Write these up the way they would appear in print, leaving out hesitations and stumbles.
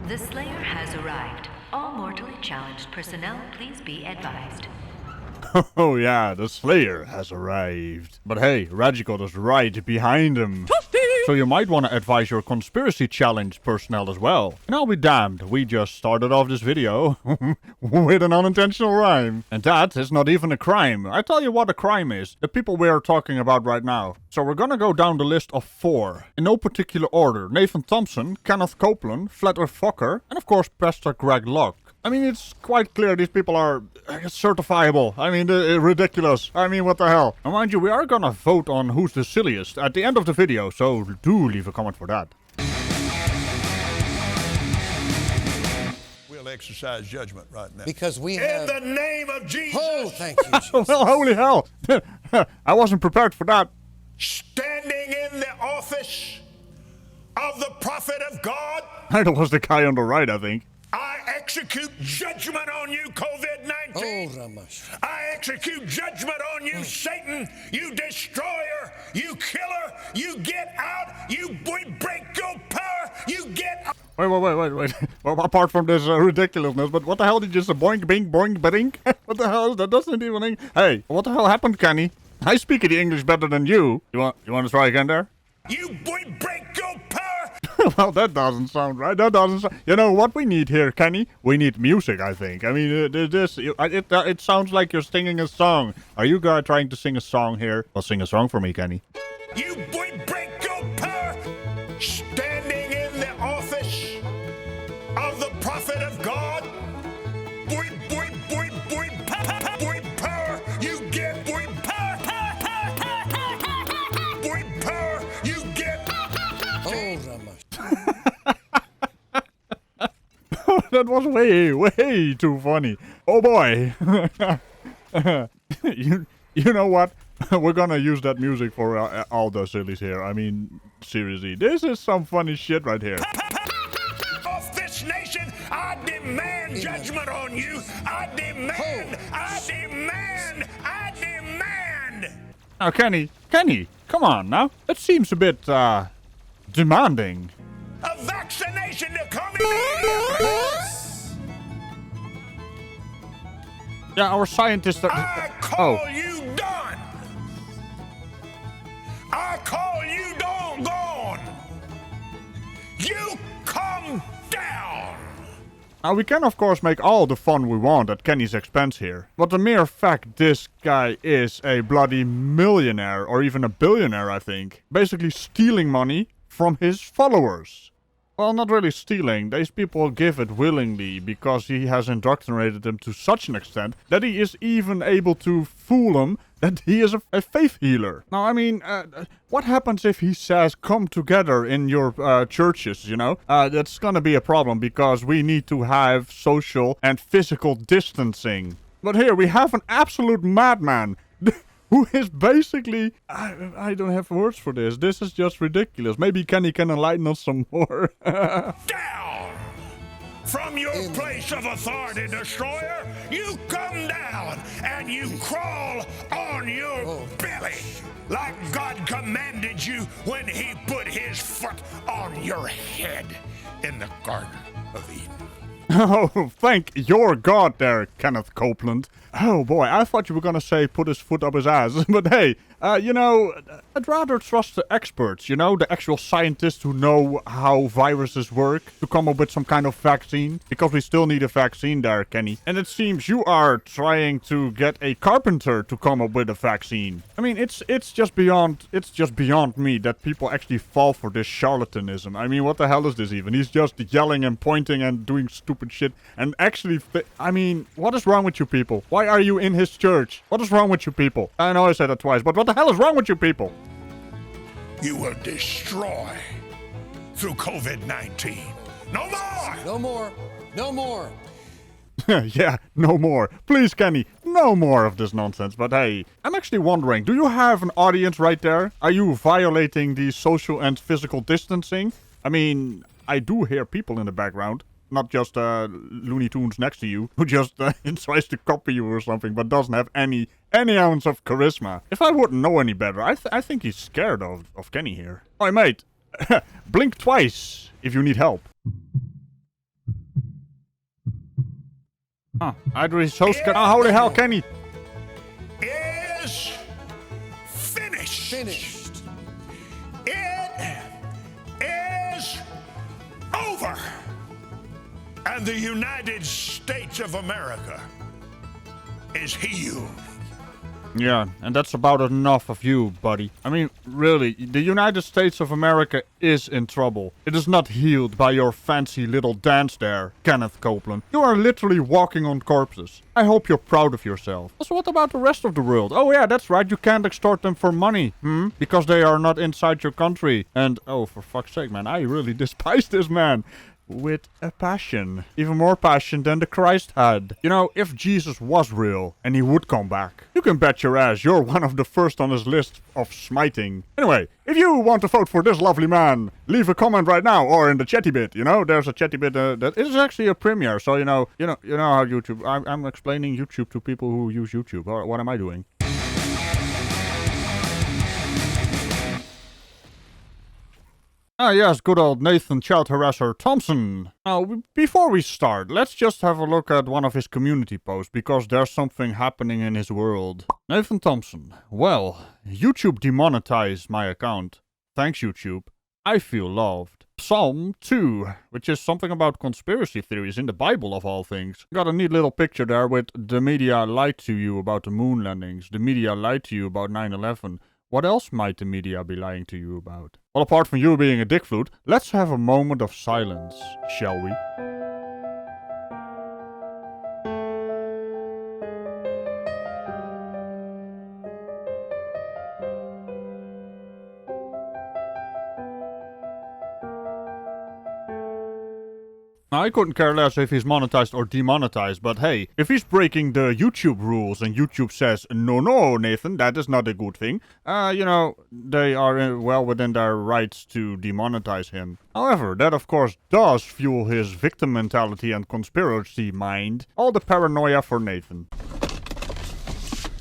The Slayer has arrived. All mortally challenged personnel, please be advised. Oh yeah, the Slayer has arrived. But hey, Ragical is right behind him. So you might want to advise your conspiracy challenge personnel as well. And I'll be damned, we just started off this video with an unintentional rhyme. And that is not even a crime. I tell you what a crime is. The people we are talking about right now. So we're gonna go down the list of 4. In no particular order. Nathan Thompson, Kenneth Copeland, Earth Focker, and of course Pastor Greg Locke. I mean, it's quite clear these people are certifiable. I mean, ridiculous. I mean, what the hell? And mind you, we are gonna vote on who's the silliest at the end of the video, so do leave a comment for that. We'll exercise judgment right now. Because we have... In the name of Jesus. Oh, thank you, Jesus. Well, holy hell. I wasn't prepared for that. Standing in the office of the prophet of God. That was the guy on the right, I think. I execute judgment on you, COVID-19. Oh, Ramash. I execute judgment on you, Satan, you destroyer, you killer, you get out, we break your power, you get out. Wait. Well, apart from this ridiculousness, but what the hell did you say? Boink, bing, boink, bing? What the hell? That doesn't even... Hey, what the hell happened, Kenny? I speak the English better than you. You want to try again there? We break your power. Well, that doesn't sound right. That doesn't sound... You know what we need here, Kenny? We need music, I think. I mean, it sounds like you're singing a song. Are you guys trying to sing a song here? Well, sing a song for me, Kenny. We break your power. Standing in the office of the prophet of God. Boy, power. You get boy power. Boy power. You get... Oh, Ramash. That was way too funny. Oh boy. You know what? We're gonna use that music for all the sillies here. I mean, seriously, this is some funny shit right here. Of this nation, I demand judgment on you. I demand. Now, Kenny, come on now. That seems a bit, demanding. A vaccination to come in. Yeah, our scientists are... I call you done. I call you gone. You come down. Now, we can of course make all the fun we want at Kenny's expense here. But the mere fact this guy is a bloody millionaire, or even a billionaire, I think. Basically stealing money from his followers. Well, not really stealing. These people give it willingly because he has indoctrinated them to such an extent that he is even able to fool them that he is a faith healer. Now, I mean, what happens if he says, come together in your churches, you know? That's gonna be a problem because we need to have social and physical distancing. But here we have an absolute madman who is basically... I don't have words for this. This is just ridiculous. Maybe Kenny can enlighten us some more. Down! From your place of authority, destroyer, you come down and you crawl on your belly like God commanded you when he put his foot on your head in the Garden of Eden. Oh, thank your God there, Kenneth Copeland. Oh boy, I thought you were gonna say put his foot up his ass. But hey, you know, I'd rather trust the experts, you know, the actual scientists who know how viruses work to come up with some kind of vaccine. Because we still need a vaccine there, Kenny. And it seems you are trying to get a carpenter to come up with a vaccine. I mean, it's just beyond me that people actually fall for this charlatanism. I mean, what the hell is this even? He's just yelling and pointing and doing stupid shit. And actually, I mean, what is wrong with you people? Why are you in his church? What is wrong with you people? I know I said that twice, but what the hell is wrong with you people? You will destroy through COVID-19. No more! No more. No more. Yeah, no more. Please, Kenny, no more of this nonsense. But hey, I'm actually wondering, do you have an audience right there? Are you violating the social and physical distancing? I mean, I do hear people in the background. Not just Looney Tunes next to you, who just tries to copy you or something, but doesn't have any ounce of charisma. If I wouldn't know any better, I think he's scared of Kenny here. Oi, mate, blink twice if you need help. Huh. I'd be so scared. Oh, holy hell, Kenny. Is finished. Finished. It is over. And the United States of America is healed. Yeah, and that's about enough of you, buddy. I mean, really, the United States of America is in trouble. It is not healed by your fancy little dance there, Kenneth Copeland. You are literally walking on corpses. I hope you're proud of yourself. Also, what about the rest of the world? Oh yeah, that's right, you can't extort them for money, because they are not inside your country. And, oh, for fuck's sake, man, I really despise this man. With a passion. Even more passion than the Christ had. You know, if Jesus was real and he would come back, you can bet your ass you're one of the first on his list of smiting. Anyway, if you want to vote for this lovely man, leave a comment right now or in the chatty bit. You know, there's a chatty bit that is actually a premiere. So you know how YouTube. I'm explaining YouTube to people who use YouTube. Or what am I doing? Ah yes, good old Nathan child harasser Thompson. Now, before we start, let's just have a look at one of his community posts, because there's something happening in his world. Nathan Thompson. Well, YouTube demonetized my account. Thanks, YouTube. I feel loved. Psalm 2, which is something about conspiracy theories in the Bible of all things. Got a neat little picture there with the media lied to you about the moon landings. The media lied to you about 9/11. What else might the media be lying to you about? Well, apart from you being a dick flute, let's have a moment of silence, shall we? I couldn't care less if he's monetized or demonetized, but hey, if he's breaking the YouTube rules and YouTube says, no, Nathan, that is not a good thing, you know, they are well within their rights to demonetize him. However, that of course does fuel his victim mentality and conspiracy mind. All the paranoia for Nathan.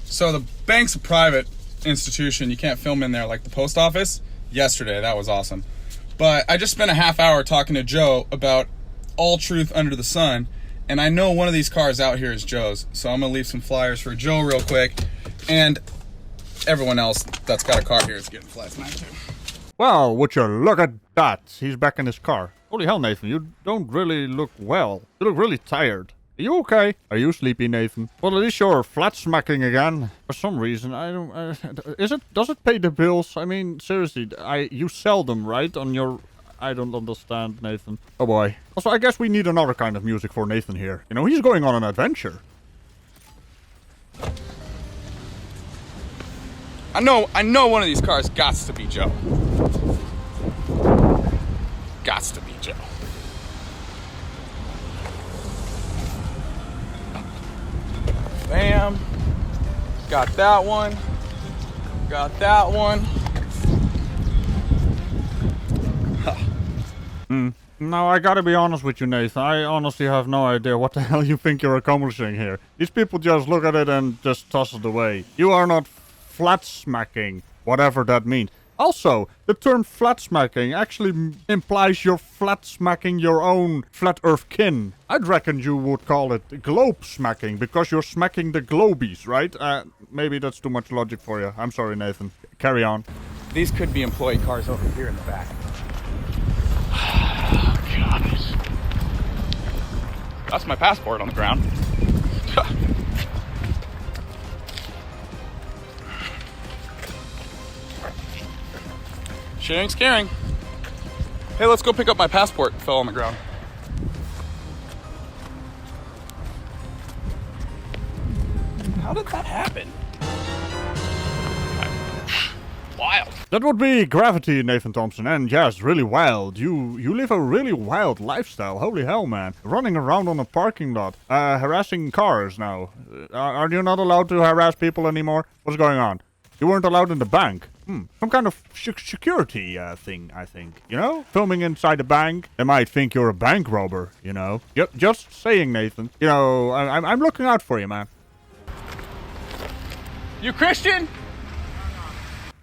So the bank's a private institution. You can't film in there like the post office. Yesterday, that was awesome. But I just spent a half hour talking to Joe about all truth under the sun, and I know one of these cars out here is Joe's, so I'm gonna leave some flyers for Joe real quick, and everyone else that's got a car here is getting flies tonight too. Well, would you look at that? He's back in his car. Holy hell, Nathan, you don't really look well. You look really tired. Are you okay? Are you sleepy, Nathan? Well, at least you're flat smacking again. For some reason, I don't... does it pay the bills? I mean, seriously, you sell them, right? On your... I don't understand, Nathan. Oh boy. Also, I guess we need another kind of music for Nathan here. You know, he's going on an adventure. I know one of these cars gots to be Joe. Gots to be Joe. Bam. Got that one. Got that one. Now, I gotta be honest with you, Nathan. I honestly have no idea what the hell you think you're accomplishing here. These people just look at it and just toss it away. You are not flat smacking, whatever that means. Also, the term flat smacking actually implies you're flat smacking your own flat earth kin. I'd reckon you would call it globe smacking, because you're smacking the globies, right? Maybe that's too much logic for you. I'm sorry, Nathan. Carry on. These could be employee cars over here in the back. That's my passport on the ground. Sharing's caring. Hey, let's go pick up my passport. It fell on the ground. How did that happen? Wild. That would be gravity, Nathan Thompson, and yes, really wild. You live a really wild lifestyle. Holy hell, man. Running around on a parking lot, harassing cars now. Are you not allowed to harass people anymore? What's going on? You weren't allowed in the bank. Some kind of security thing, I think. You know? Filming inside the bank. They might think you're a bank robber, you know? Yep, just saying, Nathan. You know, I'm looking out for you, man. You Christian?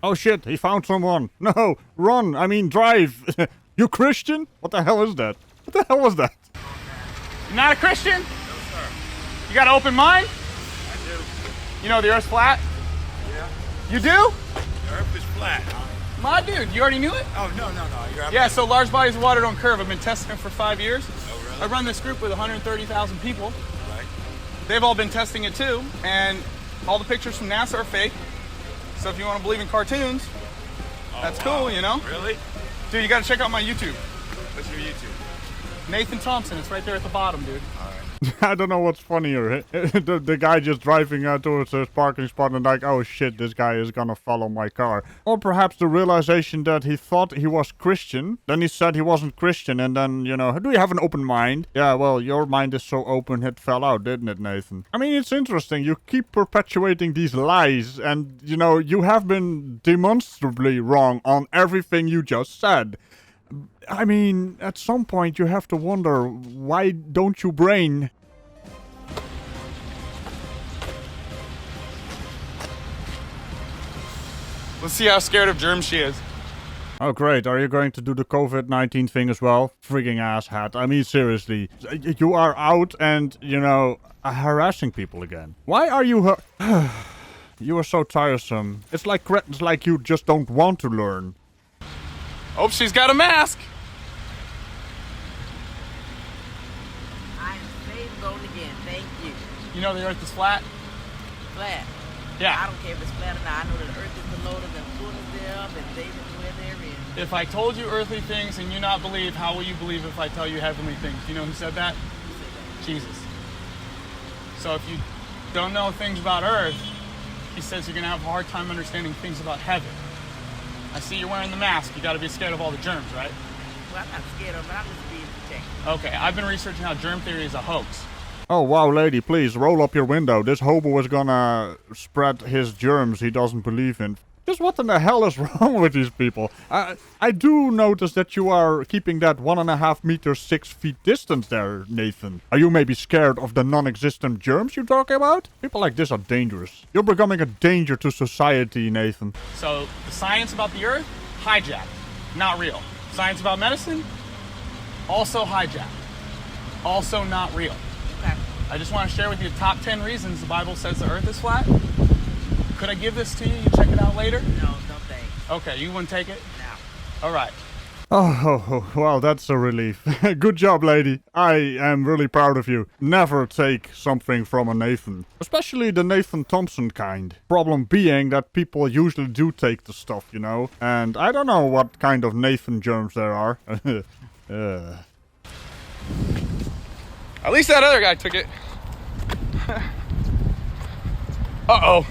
Oh shit, he found someone. No, run, I mean drive. You Christian? What the hell is that? What the hell was that? You're not a Christian? No, sir. You got an open mind? I do. You know the Earth's flat? Yeah. You do? The Earth is flat, huh? My dude, you already knew it? Oh, no. You're Yeah, so large bodies of water don't curve. I've been testing it for 5 years. Oh, really? I run this group with 130,000 people. Right. They've all been testing it too, and all the pictures from NASA are fake. So if you want to believe in cartoons, that's cool, you know? Really? Dude, you got to check out my YouTube. What's your YouTube? Nathan Thompson, it's right there at the bottom, dude. I don't know what's funnier. The guy just driving towards his parking spot and like, oh shit, this guy is gonna follow my car. Or perhaps the realization that he thought he was Christian, then he said he wasn't Christian, and then, you know, do you have an open mind? Yeah, well, your mind is so open it fell out, didn't it, Nathan? I mean, it's interesting. You keep perpetuating these lies, and, you know, you have been demonstrably wrong on everything you just said. I mean, at some point you have to wonder, why don't you brain? Let's see how scared of germs she is. Oh great, are you going to do the COVID-19 thing as well? Frigging asshat. I mean, seriously. You are out and, you know, harassing people again. Why are you You are so tiresome. It's like cretins like you just don't want to learn. Oh, she's got a mask. I am saved golden again. Thank you. You know the Earth is flat? Flat. Yeah. I don't care if it's flat or not. I know that the earth is the Lord of the fullness thereof, and they that dwell therein. If I told you earthly things and you not believe, how will you believe if I tell you heavenly things? Do you know who said that? Who said that? Jesus. So if you don't know things about Earth, he says you're going to have a hard time understanding things about heaven. I see you're wearing the mask. You got to be scared of all the germs, right? Well, I'm not scared of it, but I'm just being protected. Okay, I've been researching how germ theory is a hoax. Oh wow, lady, please roll up your window. This hobo is gonna spread his germs he doesn't believe in. Just what in the hell is wrong with these people? I do notice that you are keeping that 1.5 meters 6 feet distance there, Nathan. Are you maybe scared of the non-existent germs you talk about? People like this are dangerous. You're becoming a danger to society, Nathan. So the science about the Earth, hijacked, not real. Science about medicine, also hijacked, also not real. Okay. I just want to share with you the top 10 reasons the Bible says the Earth is flat. Could I give this to you? You check it out later? No, no thanks. Okay, you wouldn't take it? No. All right. Oh, well, that's a relief. Good job, lady. I am really proud of you. Never take something from a Nathan. Especially the Nathan Thompson kind. Problem being that people usually do take the stuff, you know? And I don't know what kind of Nathan germs there are. At least that other guy took it. Uh-oh.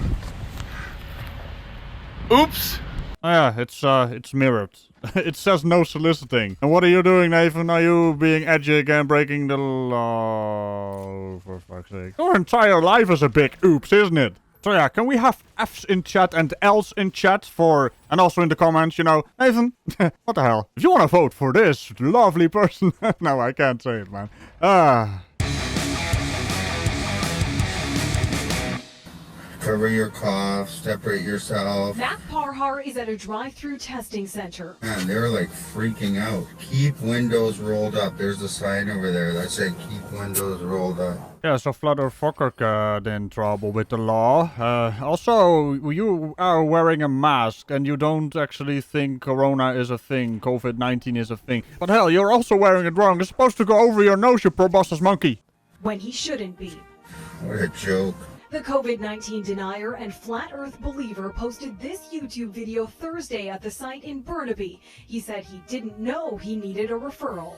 Oops. Yeah, it's mirrored. It says no soliciting. And what are you doing, Nathan? Are you being edgy again, breaking the law? For fuck's sake. Your entire life is a big oops, isn't it? So yeah, can we have F's in chat and L's in chat and also in the comments, you know, Nathan, what the hell? If you want to vote for this lovely person, no, I can't say it, man. Cover your cough, separate yourself. Matt Parhar is at a drive-through testing center. Man, they're like freaking out. Keep windows rolled up. There's a sign over there that said keep windows rolled up. Yeah, so Flat Earth Focker got in trouble with the law. Also, you are wearing a mask and you don't actually think Corona is a thing, COVID-19 is a thing. But hell, you're also wearing it wrong. It's supposed to go over your nose, you proboscis monkey. When he shouldn't be. What a joke. The COVID-19 denier and flat earth believer posted this YouTube video Thursday at the site in Burnaby. He said he didn't know he needed a referral.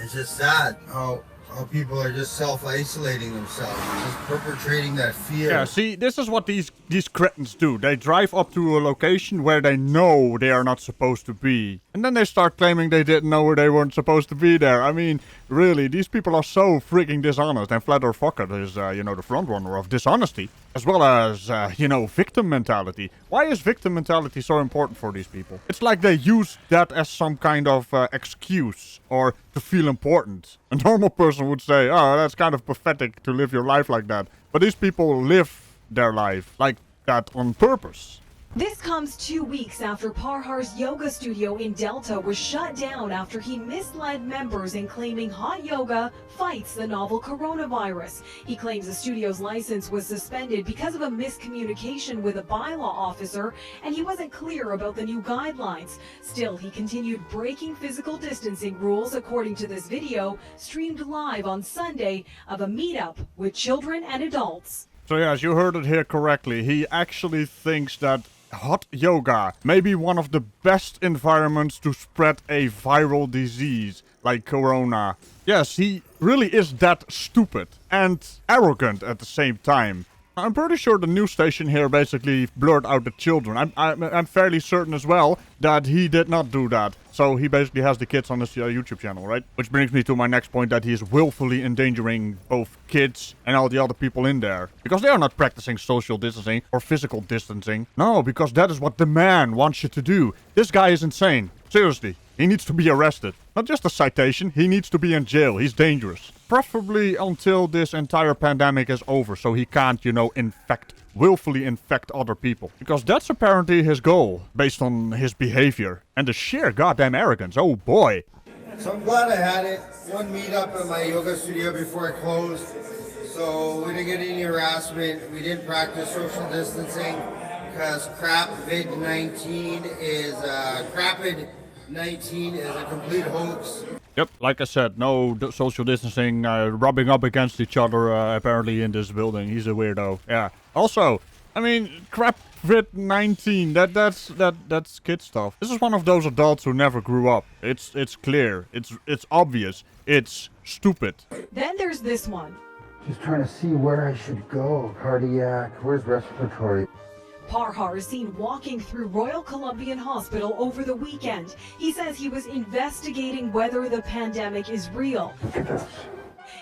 It's just sad how people are just self-isolating themselves, just perpetrating that fear. Yeah, see, this is what these cretins do. They drive up to a location where they know they are not supposed to be. And then they start claiming they didn't know where they weren't supposed to be there. I mean, really, these people are so freaking dishonest. And Flat Earth Focker is, you know, the front runner of dishonesty. As well as, you know, victim mentality. Why is victim mentality so important for these people? It's like they use that as some kind of excuse or to feel important. A normal person would say, oh, that's kind of pathetic to live your life like that. But these people live their life like that on purpose. This comes 2 weeks after Parhar's yoga studio in Delta was shut down after he misled members in claiming hot yoga fights the novel coronavirus. He claims the studio's license was suspended because of a miscommunication with a bylaw officer, and he wasn't clear about the new guidelines. Still, he continued breaking physical distancing rules according to this video, streamed live on Sunday, of a meetup with children and adults. So yes, you heard it here correctly. He actually thinks that hot yoga may be one of the best environments to spread a viral disease like corona. Yes, he really is that stupid and arrogant at the same time. I'm pretty sure the news station here basically blurred out the children. I'm fairly certain as well that he did not do that. So he basically has the kids on his YouTube channel, right? Which brings me to my next point, that he is willfully endangering both kids and all the other people in there. Because they are not practicing social distancing or physical distancing. No, because that is what the man wants you to do. This guy is insane. Seriously. He needs to be arrested. Not just a citation, he needs to be in jail. He's dangerous. Preferably until this entire pandemic is over, so he can't, willfully infect other people. Because that's apparently his goal, based on his behavior. And the sheer goddamn arrogance, oh boy. So I'm glad I had it. One meetup at my yoga studio before I closed. So we didn't get any harassment. We didn't practice social distancing because COVID-19 is Crapid-19 is a complete hoax. Yep, like I said, no social distancing, rubbing up against each other apparently in this building. He's a weirdo. Yeah. Also, I mean, COVID-19, that's kid stuff. This is one of those adults who never grew up. It's clear. It's obvious. It's stupid. Then there's this one. Just trying to see where I should go. Cardiac, where's respiratory? Parhar is seen walking through Royal Columbian Hospital over the weekend. He says he was investigating whether the pandemic is real. Look at this.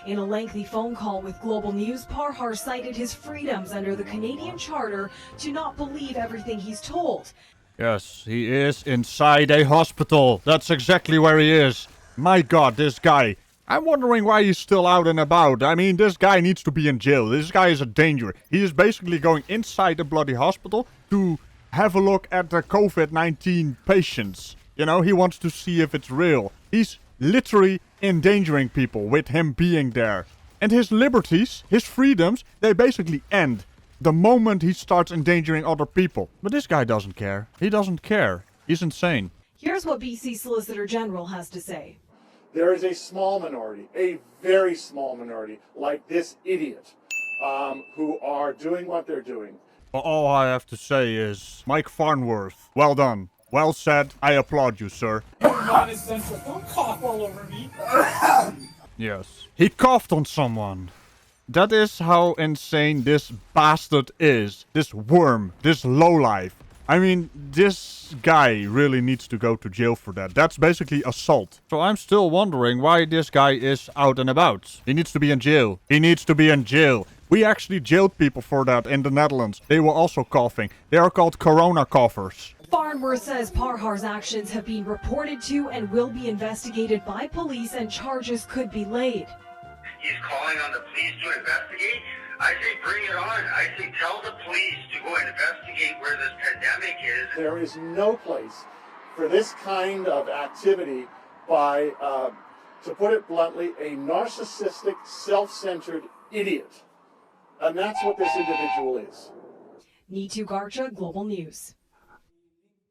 In a lengthy phone call with Global News, Parhar cited his freedoms under the Canadian Charter to not believe everything he's told. Yes, he is inside a hospital. That's exactly where he is. My God, this guy. I'm wondering why he's still out and about. I mean, this guy needs to be in jail. This guy is a danger. He is basically going inside the bloody hospital to have a look at the COVID-19 patients. You know, he wants to see if it's real. He's literally endangering people with him being there. And his liberties, his freedoms, they basically end the moment he starts endangering other people. But this guy doesn't care. He doesn't care. He's insane. Here's what BC Solicitor General has to say. There is a small minority, a very small minority, like this idiot, who are doing what they're doing. Well, all I have to say is, Mike Farnworth, well done. Well said. I applaud you, sir. Non-essential. Don't cough all over me. Yes. He coughed on someone. That is how insane this bastard is. This worm. This lowlife. I mean, this guy really needs to go to jail for that. That's basically assault. So I'm still wondering why this guy is out and about. He needs to be in jail. He needs to be in jail. We actually jailed people for that in the Netherlands. They were also coughing. They are called corona coughers. Farnworth says Parhar's actions have been reported to and will be investigated by police, and charges could be laid. He's calling on the police to investigate? I say bring it on. I say tell the police to go and investigate where this pandemic is. There is no place for this kind of activity by, to put it bluntly, a narcissistic, self-centered idiot. And that's what this individual is. Neetu Garcha, Global News.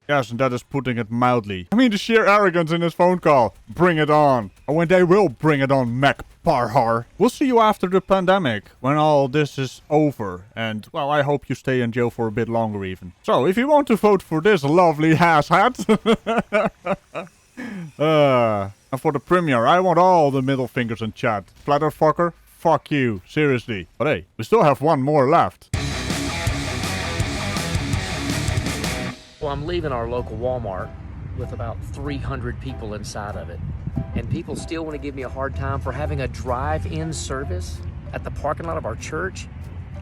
Yes, and that is putting it mildly. I mean, the sheer arrogance in his phone call. Bring it on. And when they will bring it on, Mac Parhar. We'll see you after the pandemic, when all this is over. And, well, I hope you stay in jail for a bit longer even. So, if you want to vote for this lovely asshat... and for the premiere, I want all the middle fingers in chat. Earth Focker, fuck you. Seriously. But hey, we still have one more left. Well, I'm leaving our local Walmart with about 300 people inside of it. And people still want to give me a hard time for having a drive-in service at the parking lot of our church.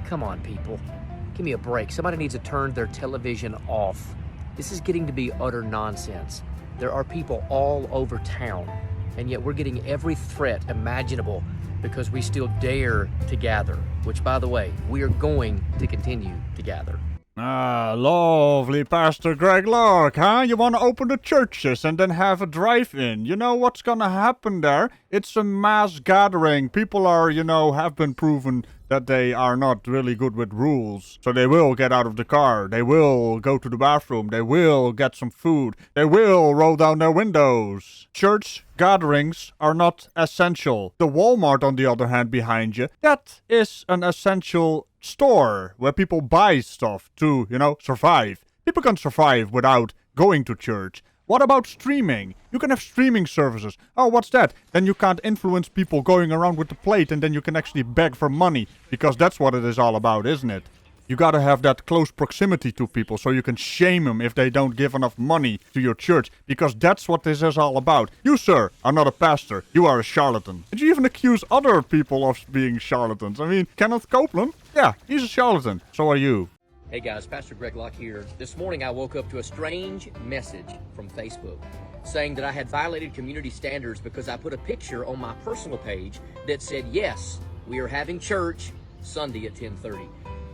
Come on, people. Give me a break. Somebody needs to turn their television off. This is getting to be utter nonsense. There are people all over town, and yet we're getting every threat imaginable because we still dare to gather, which, by the way, we are going to continue to gather. Ah, lovely, Pastor Greg Locke, huh? You want to open the churches and then have a drive-in. You know what's gonna happen there? It's a mass gathering. People are, have been proven that they are not really good with rules. So they will get out of the car. They will go to the bathroom. They will get some food. They will roll down their windows. Church gatherings are not essential. The Walmart, on the other hand, behind you, that is an essential store where people buy stuff to, survive. People can survive without going to church. What about streaming? You can have streaming services. Oh, what's that? Then you can't influence people going around with the plate and then you can actually beg for money. Because that's what it is all about, isn't it? You gotta have that close proximity to people so you can shame them if they don't give enough money to your church. Because that's what this is all about. You, sir, are not a pastor. You are a charlatan. And you even accuse other people of being charlatans. I mean, Kenneth Copeland? Yeah, he's a charlatan. So are you. Hey guys, Pastor Greg Locke here. This morning I woke up to a strange message from Facebook saying that I had violated community standards because I put a picture on my personal page that said, yes, we are having church Sunday at 10:30.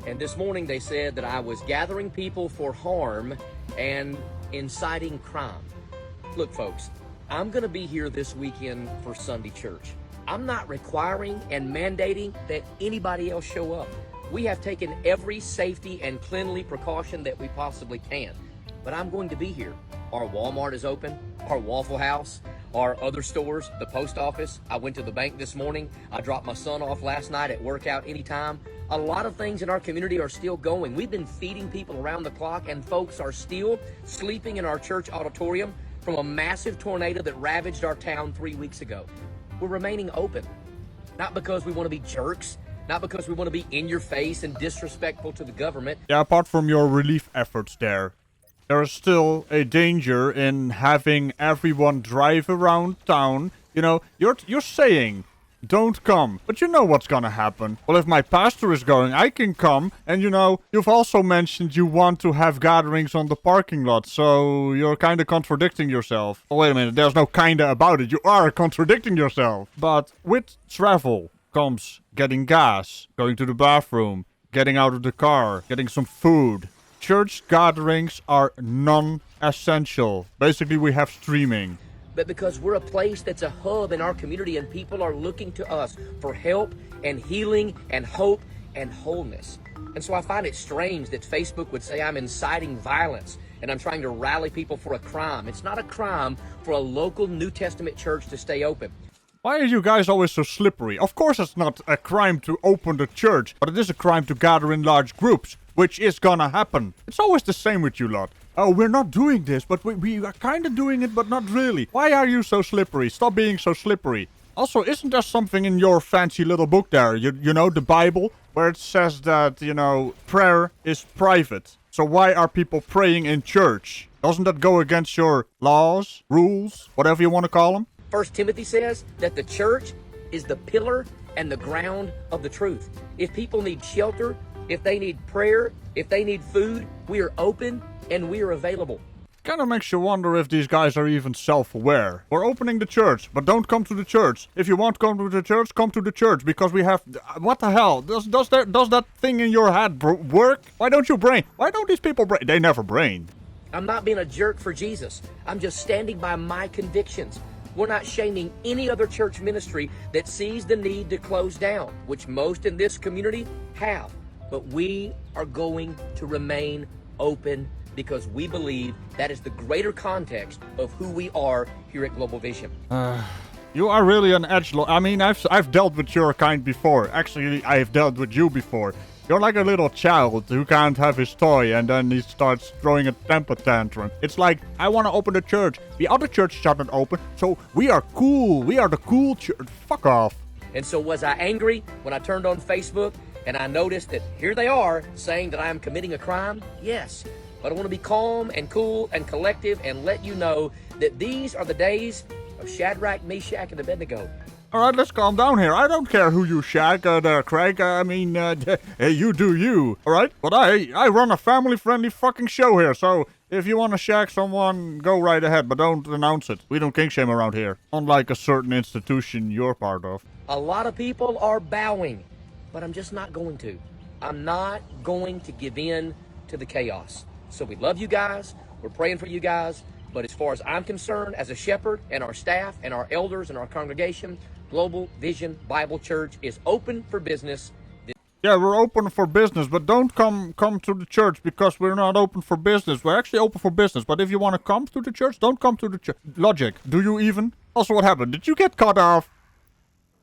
And this morning they said that I was gathering people for harm and inciting crime. Look folks, I'm going to be here this weekend for Sunday church. I'm not requiring and mandating that anybody else show up. We have taken every safety and cleanly precaution that we possibly can. But I'm going to be here. Our Walmart is open, our Waffle House, our other stores, the post office. I went to the bank this morning. I dropped my son off last night at Workout Anytime. A lot of things in our community are still going. We've been feeding people around the clock, and folks are still sleeping in our church auditorium from a massive tornado that ravaged our town 3 weeks ago. We're remaining open, not because we want to be jerks, not because we want to be in your face and disrespectful to the government. Yeah, apart from your relief efforts there is still a danger in having everyone drive around town. You're saying, don't come. But you know what's gonna happen. Well, if my pastor is going, I can come. And you've also mentioned you want to have gatherings on the parking lot. So you're kind of contradicting yourself. Oh, wait a minute, there's no kinda about it. You are contradicting yourself. But with travel comes getting gas, going to the bathroom, getting out of the car, getting some food. Church gatherings are non-essential. Basically, we have streaming. But because we're a place that's a hub in our community and people are looking to us for help and healing and hope and wholeness. And so I find it strange that Facebook would say I'm inciting violence and I'm trying to rally people for a crime. It's not a crime for a local New Testament church to stay open. Why are you guys always so slippery? Of course it's not a crime to open the church, but it is a crime to gather in large groups, which is gonna happen. It's always the same with you lot. Oh, we're not doing this, but we are kind of doing it, but not really. Why are you so slippery? Stop being so slippery. Also, isn't there something in your fancy little book there, you know, the Bible, where it says that, prayer is private? So why are people praying in church? Doesn't that go against your laws, rules, whatever you want to call them? 1 Timothy says that the church is the pillar and the ground of the truth. If people need shelter, if they need prayer, if they need food, we are open and we are available. Kind of makes you wonder if these guys are even self-aware. We're opening the church, but don't come to the church. If you want to come to the church, come to the church, because we have... What the hell? Does that thing in your head work? Why don't you brain? Why don't these people brain? They never brain. I'm not being a jerk for Jesus. I'm just standing by my convictions. We're not shaming any other church ministry that sees the need to close down, which most in this community have. But we are going to remain open because we believe that is the greater context of who we are here at Global Vision. You are really an edgelord. I mean, I've dealt with your kind before. Actually, I've dealt with you before. You're like a little child who can't have his toy and then he starts throwing a temper tantrum. It's like, I want to open the church. The other churches aren't open, so we are cool. We are the cool church. Fuck off. And so was I angry when I turned on Facebook and I noticed that here they are saying that I am committing a crime? Yes. But I want to be calm and cool and collective and let you know that these are the days of Shadrach, Meshach, and Abednego. All right, let's calm down here. I don't care who you shag there, Craig. I mean, you do you, all right? But I run a family-friendly fucking show here, so if you want to shag someone, go right ahead, but don't announce it. We don't kink shame around here, unlike a certain institution you're part of. A lot of people are bowing, but I'm just not going to. I'm not going to give in to the chaos. So we love you guys. We're praying for you guys. But as far as I'm concerned, as a shepherd and our staff and our elders and our congregation, Global Vision Bible Church is open for business. Yeah, we're open for business, but don't come to the church because we're not open for business. We're actually open for business, but if you want to come to the church, don't come to the church. Logic, do you even? Also, what happened? Did you get cut off?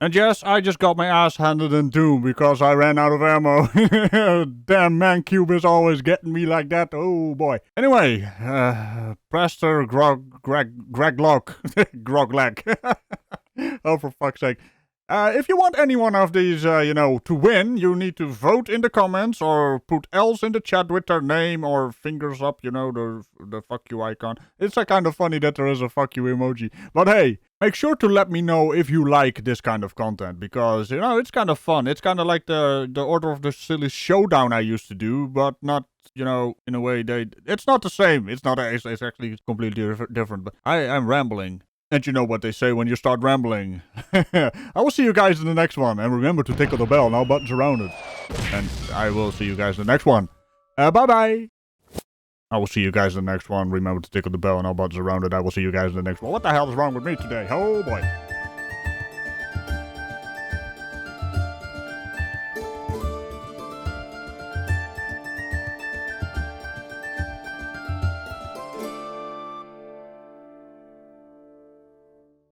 And yes, I just got my ass handed in Doom because I ran out of ammo. Damn, Mancube is always getting me like that. Oh, boy. Anyway, Pastor Greg Locke. Grog Lack. Oh, for fuck's sake. If you want any one of these, to win, you need to vote in the comments or put else in the chat with their name or fingers up, the fuck you icon. It's kind of funny that there is a fuck you emoji. But hey, make sure to let me know if you like this kind of content because, it's kind of fun. It's kind of like the Order of the Silliest showdown I used to do, but not, in a way it's not the same. It's actually completely different, but I'm rambling. And you know what they say when you start rambling. I will see you guys in the next one. And remember to tickle the bell. Now buttons around it. And I will see you guys in the next one. Bye-bye. I will see you guys in the next one. Remember to tickle the bell and all buttons around it. I will see you guys in the next one. What the hell is wrong with me today? Oh, boy.